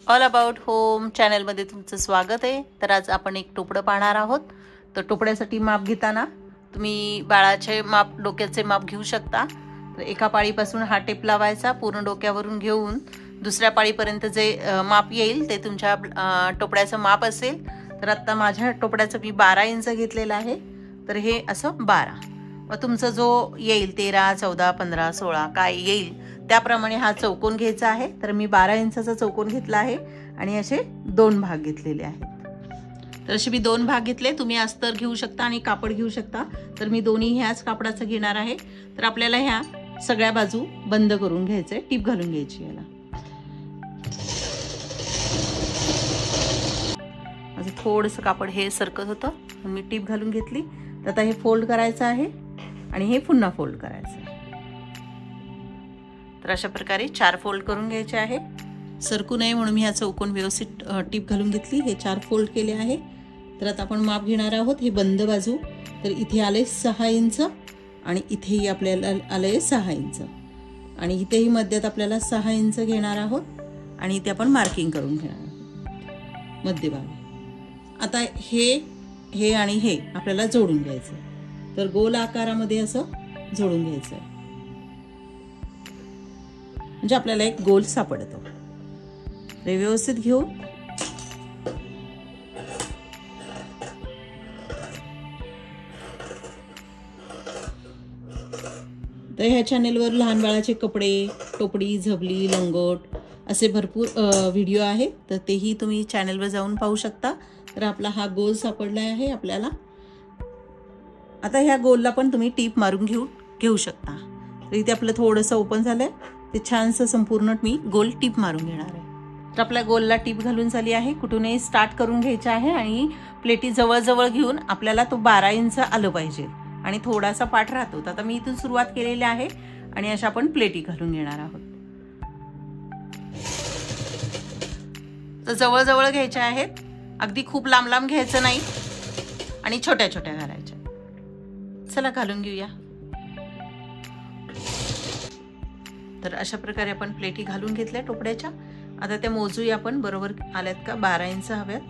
All about home चॅनलमध्ये तुमचं स्वागत आहे। तर आज आपण एक टोपडं पाहणार आहोत। तर टोपड्यासाठी माप घेताना तुम्ही बाळाचे माप, डोक्याचे माप घेऊ शकता। तर एका पाळीपासून हा टेप लावायचा, पूर्ण डोक्यावरून घेऊन दुसऱ्या पाळीपर्यंत जे माप येईल ते तुमच्या टोपड्याचं माप असेल। तर आता माझ्या टोपड्याचं मी 12 इंच घेतलेलं आहे। तर हे असं 12, मग तुमचा जो येईल 13, 14, 15, 16 काय येईल त्याप्रमाणे हा चौकोन घ्यायचा आहे। तर मी 12 इंचाचा चौकोन घेतला आहे आणि असे 2 भाग घेतलेले आहेत। तर असे मी 2 भाग घेतले। तुम्ही अस्तर घेऊ शकता आणि कापड घेऊ शकता। तर मी दोन्ही ह्याच कापडाचं घेणार आहे। तर आपल्याला ह्या सगळ्या बाजू बंद करून घ्यायचे, टीप घालून घ्यायची याला। माझं थोडंसं कापड हे सरकत होतं, मी टीप घालून घेतली। तर आता हे फोल्ड करायचं आहे आणि हे पुन्हा फोल्ड करायचं आहे। तर अशा प्रकारे 4 फोल्ड करून घ्यायचे आहे। सरकू नये म्हणून मी हा चौकोन व्यवस्थित टीप घालून घेतली। हे 4 फोल्ड केले आहे। तर आता आपण माप घेणार आहोत। हे बंद बाजू, तर इथे आले 6 इंच आणि इथेही आपल्याला आले 6 इंच आणि इथेही मध्यात आपल्याला 6 इंच घेणार आहोत आणि इथे आपण मार्किंग करून घेणार आहोत मध्यभागी। आता हे आणि हे आपल्याला जोडून घ्यायचं। तर गोल आकारामध्ये असं जोडून घ्यायचं आहे, म्हणजे आपल्याला एक गोल सापडतो। ते व्यवस्थित घेऊन तर ह्या चॅनेलवर लहान बाळाचे कपडे, टोपडी, झबली, लंगोट असे भरपूर व्हिडिओ आहेत। तर तेही तुम्ही चॅनेलवर जाऊन पाहू शकता। तर आपला हा गोल सापडला आहे आपल्याला। आता ह्या गोलला पण तुम्ही टीप मारून घेऊ शकता। तर इथे आपलं थोडंसं ओपन झालंय, ते छानसं संपूर्ण मी गोल टीप मारून घेणार आहे। तर आपल्या गोलला टीप घालून झाली आहे। कुठूनही स्टार्ट करून घ्यायचं आहे आणि प्लेटी जवळ घेऊन आपल्याला तो 12 इंच आलं पाहिजे आणि थोडासा पाठ राहतो। आता मी इथून सुरुवात केलेली आहे आणि अशा आपण प्लेटी घालून घेणार आहोत। तर जवळ घ्यायच्या आहेत, अगदी खूप लांब घ्यायचं नाही आणि छोट्या घालायच्या। चला घालून घेऊया। तर अशा प्रकारे आपण प्लेटी घालून घेतल्या टोपड्याच्या। आता त्या मोजूया आपण, बरोबर आल्यात का? 12 इंच हव्यात।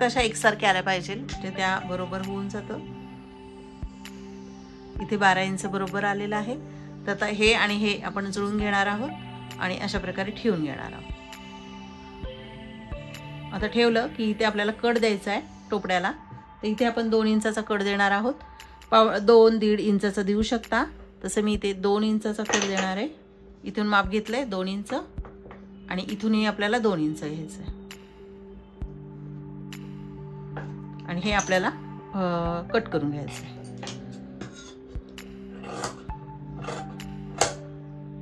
तशा एकसारख्या आल्या पाहिजे, म्हणजे त्या बरोबर होऊन जातं। इथे 12 इंच बरोबर आलेलं आहे। तर आता हे आणि हे आपण जुळून घेणार आहोत आणि अशा प्रकारे ठेवून घेणार आहोत। आता ठेवलं की इथे आपल्याला कट द्यायचा आहे टोपड्याला। तर इथे आपण 2 इंचाचा कट देणार आहोत। 2-1.5 इंचाचा देऊ शकता, तसं मी इथे 2 इंचाचा कट देणार आहे। इथून माप घेतलंय 2 इंच आणि इथूनही आपल्याला 2 इंच घ्यायचं आहे आणि हे आपल्याला कट करून घ्यायचं आहे।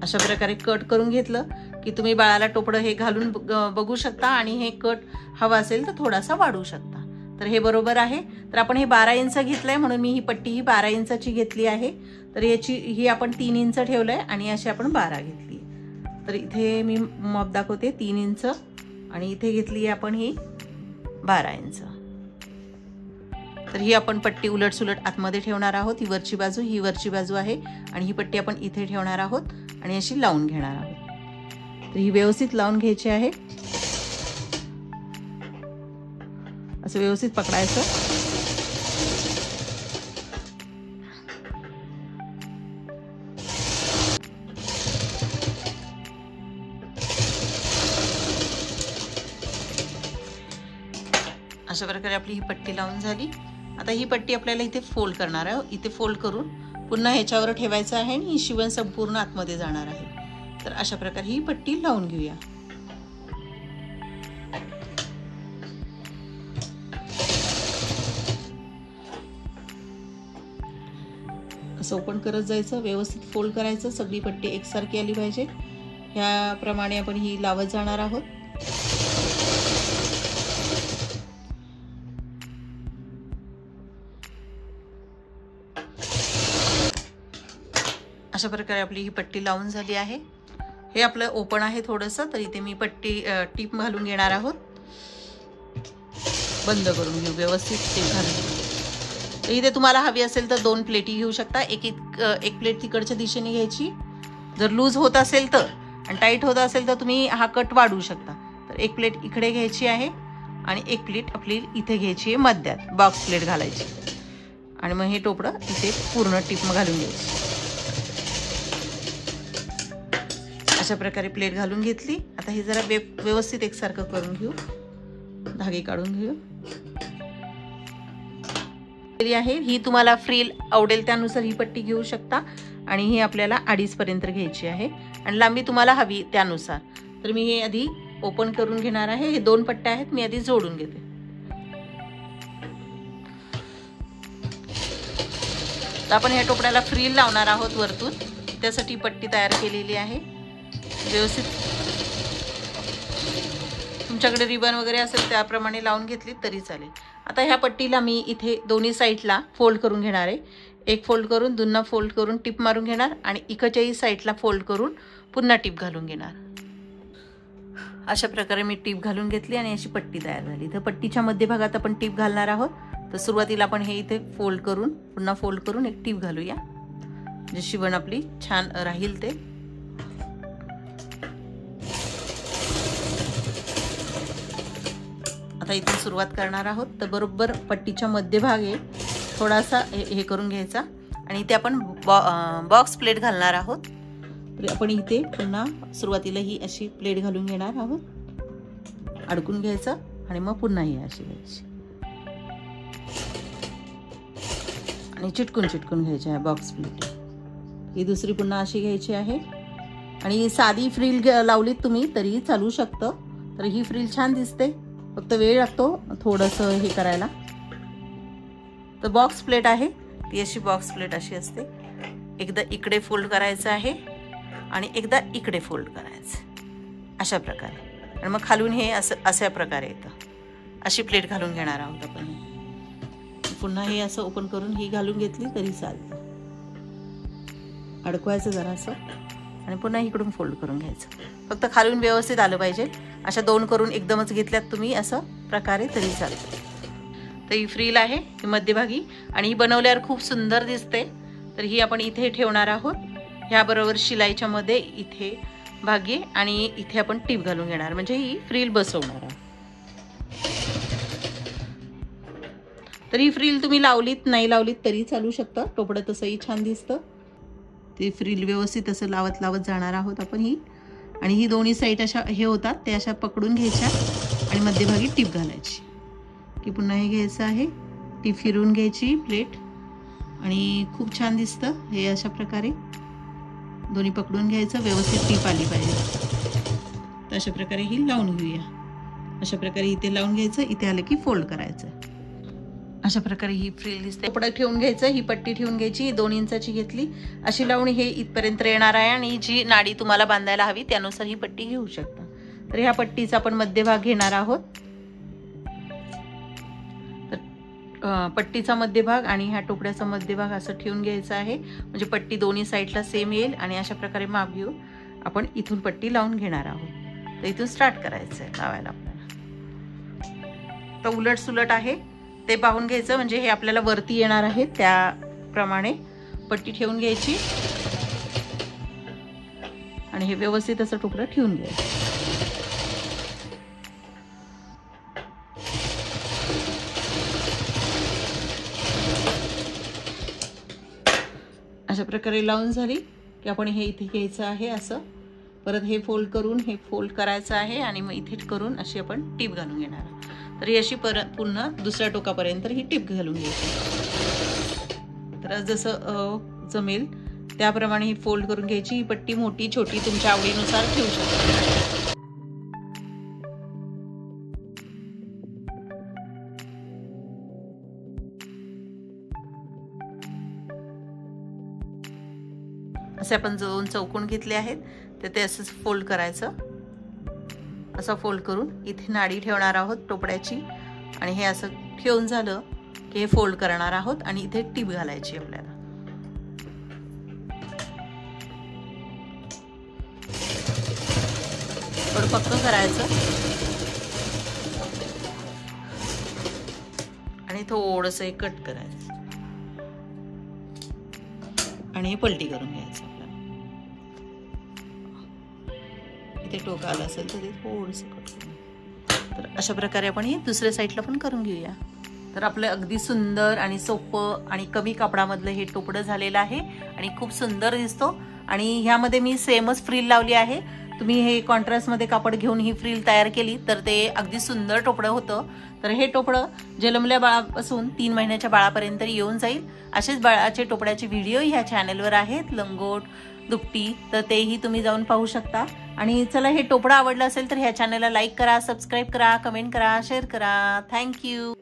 अशा प्रकारे कट करून घेतलं की तुम्ही बाळाला टोपडं हे घालून बघू शकता आणि हे कट हवा असेल तर थोडासा वाढवू शकता। तर हे बरोबर आहे। तर आपण हे 12 इंच घेतलंय म्हणून मी ही पट्टी ही 12 इंचाची घेतली आहे। तर ही आपण 3 इंच ठेवलंय आणि अशी आपण 12 घेतली। तर इथे मी माप दाखवते, 3 इंच आणि इथे घेतली आपण ही 12 इंच। तर ही आपण पट्टी उलट सुलट आतमध्ये ठेवणार आहोत। ही वरची बाजू आहे आणि ही पट्टी आपण इथे ठेवणार आहोत आणि अशी लावून घेणार आहोत। तर ही व्यवस्थित लावून घ्यायची आहे, असं व्यवस्थित पकडायचं। अशा प्रकारे आपली ही पट्टी लावून झाली। आता ही पट्टी आपल्याला इथे फोल्ड करणार आहे। इथे फोल्ड करून पुन्हा ह्याच्यावर ठेवायचं आहे आणि ही शिवण संपूर्ण आतमध्ये जाणार आहे। तर अशा प्रकारे ही पट्टी लावून घेऊया। असं ओपन करत जायचं, व्यवस्थित फोल्ड करायचं, सगळी पट्टी एकसारखी आली पाहिजे। ह्याप्रमाणे आपण ही लावत जाणार आहोत। अशा प्रकारे आपली ही पट्टी लावून झाली आहे। हे आपलं ओपन आहे थोडंसं, तर इथे मी पट्टी टीप घालून घेणार आहोत। बंद करून घेऊ, व्यवस्थित टीप घालून। तर इथे तुम्हाला हवी असेल तर 2 प्लेटी घेऊ शकता। एक प्लेट तिकडच्या दिशेने घ्यायची जर लूज होत असेल तर आणि टाईट होत असेल तर तुम्ही हा कट वाढवू शकता. तर एक प्लेट इकडे घ्यायची आहे आणि एक प्लेट आपली इथे घ्यायची आहे मध्यात बॉक्स प्लेट घालायची आणि मग हे टोपडं इथे पूर्ण टिप घालून घ्यायची. अशा प्रकारे प्लेट घालून घेतली. आता हे जरा व्यवस्थित एकसारखं करून घेऊ. धागे काढून घेऊ. आहे ही तुम्हाला फ्रिल आवडेल त्यानुसार ही पट्टी घेऊ शकता आणि ही आपल्याला 2.5 पर्यंत घ्यायची आहे आणि लांबी तुम्हाला हवी त्यानुसार. तर मी हे आधी ओपन करून घेणार आहे. हे 2 पट्ट्या आहेत, मी आधी जोडून घेते. तर आपण ह्या टोपड्याला फ्रिल लावणार आहोत वरतून, त्यासाठी पट्टी तयार केलेली आहे. व्यवस्थित तुमच्याकडे रिबन वगैरे असेल त्याप्रमाणे लावून घेतली तरी चालेल. आता ह्या पट्टीला मी इथे दोन्ही साईडला फोल्ड करून घेणार आहे. एक फोल्ड करून दुन्हा फोल्ड करून टिप मारून घेणार आणि इकडच्याही साईडला फोल्ड करून पुन्हा टिप घालून घेणार. अशा प्रकारे मी टिप घालून घेतली आणि अशी पट्टी तयार झाली. तर पट्टीच्या मध्यभागात आपण टिप घालणार आहोत. तर सुरुवातीला आपण हे इथे फोल्ड करून पुन्हा फोल्ड करून एक टिप घालूया, जे शिवण आपली छान राहील ते. आता इथून सुरुवात करणार आहोत. तर बरोबर पट्टीच्या मध्यभागी थोडासा हे करून घ्यायचा आणि इथे आपण बॉक्स प्लेट घालणार आहोत. तर आपण इथे पुन्हा सुरुवातीला ही अशी प्लेट घालून घेणार आहोत. अडकून घ्यायचं आणि मग पुन्हा ही अशी घ्यायची आणि चिटकून घ्यायची आहे बॉक्स प्लेट. ही दुसरी पुन्हा अशी घ्यायची आहे आणि साधी फ्रिल लावलीत तुम्ही तरी चालू शकतं. तर ही फ्रिल छान दिसते, फक्त वेळ लागतो थोडंसं हे करायला. तर बॉक्स प्लेट आहे ती अशी बॉक्स प्लेट अशी असते. एकदा इकडे फोल्ड करायचं आहे आणि एकदा इकडे फोल्ड करायचं अशा प्रकारे आणि मग खालून हे अशा प्रकारे येतं. अशी प्लेट घालून घेणार आहोत आपण. पुन्हा हे असं ओपन करून ही घालून घेतली तरी चालतं. अडकवायचं जरासं आणि पुन्हा इकडून फोल्ड करून घ्यायचं. फक्त खालून व्यवस्थित आलं पाहिजे. अशा 2 करून एकदमच घेतल्यात तुम्ही असं प्रकारे तरी चालतं. तर ही फ्रिल आहे ही मध्यभागी आणि ही बनवल्यावर खूप सुंदर दिसते. तर ही आपण इथे ठेवणार आहोत. ह्याबरोबर शिलाईच्या मध्ये इथे भागी आणि इथे आपण टिप घालून घेणार, म्हणजे ही फ्रिल बसवणार आहोत. तर ही फ्रिल तुम्ही लावलीत नाही लावलीत तरी चालू शकतं. टोपडं तसंही छान दिसतं. ते फ्रिल व्यवस्थित असं लावत जाणार आहोत आपण ही. आणि ही दोन्ही साईड अशा हे होतात ते अशा पकडून घ्यायच्या आणि मध्यभागी टिप घालायची की पुन्हा हे घ्यायचं आहे. टिप फिरवून घ्यायची प्लेट आणि खूप छान दिसतं हे. अशा प्रकारे दोन्ही पकडून घ्यायचं, व्यवस्थित टिप आली पाहिजे. तर अशा प्रकारे ही लावून घेऊया. अशा प्रकारे इथे लावून घ्यायचं, इथे आलं की फोल्ड करायचं. अशा प्रकारे ही फ्रिल दिसते. कपडा ठेवून घ्यायचं, ही पट्टी ठेवून घ्यायची. 2 इंचाची घेतली अशी लावून हे इथपर्यंत येणार आहे आणि जी नाडी तुम्हाला बांधायला हवी त्यानुसार ही पट्टी घेऊ शकता. तर ह्या पट्टीचा आपण मध्यभाग घेणार आहोत. तर पट्टीचा मध्यभाग आणि ह्या टोपड्याचा मध्यभाग असं ठेवून घ्यायचा आहे, म्हणजे पट्टी दोन्ही साईडला सेम येईल. आणि अशा प्रकारे माप घेऊ आपण इथून पट्टी लावून घेणार आहोत. तर इथून स्टार्ट करायचं आहे लावायला आपल्याला. तर उलट सुलट आहे ते पाहून घ्यायचं, म्हणजे हे आपल्याला वरती येणार आहे त्याप्रमाणे पट्टी ठेवून घ्यायची आणि हे व्यवस्थित असं टोपडं ठेवून घ्यायचं. अशा प्रकारे लावून झाली की आपण हे इथे घ्यायचं आहे असं. परत हे फोल्ड करून हे फोल्ड करायचं आहे आणि मग इथे करून अशी आपण टिप घालून घेणार आहोत. तर ही अशी परत पुन्हा दुसऱ्या टोकापर्यंत ही टिप घालून घ्यायची. तर जसं जमेल त्याप्रमाणे ही फोल्ड करून घ्यायची. ही पट्टी मोठी छोटी तुमच्या आवडीनुसार ठेवू शकता. असे आपण 2 चौकोन घेतले आहेत तर ते असंच फोल्ड करायचं. असं फोल्ड करून इथे नाडी ठेवणार आहोत टोपड्याची आणि हे असं ठेवून झालं की हे फोल्ड करणार आहोत आणि इथे टिप घालायची आपल्याला. थोडं पक्क करायचं आणि थोडंसं हे कट करायचं आणि हे पलटी करून घ्यायचं आपल्याला. ते टोक आलं असेल तर ते थोडंसं कट करू. तर अशा प्रकारे आपण हे दुसऱ्या साईडला पण करून घेऊया. तर आपलं अगदी सुंदर आणि सोपं आणि कमी कापडामधलं हे टोपडं झालेलं आहे आणि खूप सुंदर दिसतो. आणि ह्यामध्ये मी सेमच फ्रिल लावली आहे. तुम्ही हे कॉन्ट्रास्टमध्ये कापड घेऊन ही फ्रिल तयार केली तर ते अगदी सुंदर टोपडं होतं. तर हे टोपडं जन्मल्या बाळापासून 3 महिन्याच्या बाळापर्यंत येऊन जाईल. असेच बाळाचे टोपड्याचे व्हिडिओ ह्या चॅनलवर आहेत, लंगोट, दुपटी, तर तेही तुम्ही जाऊन पाहू शकता. आणि चला, हे टोपडं आवडलं असेल तर ह्या चॅनलला लाईक करा, सबस्क्राईब करा, कमेंट करा, शेअर करा. थँक्यू.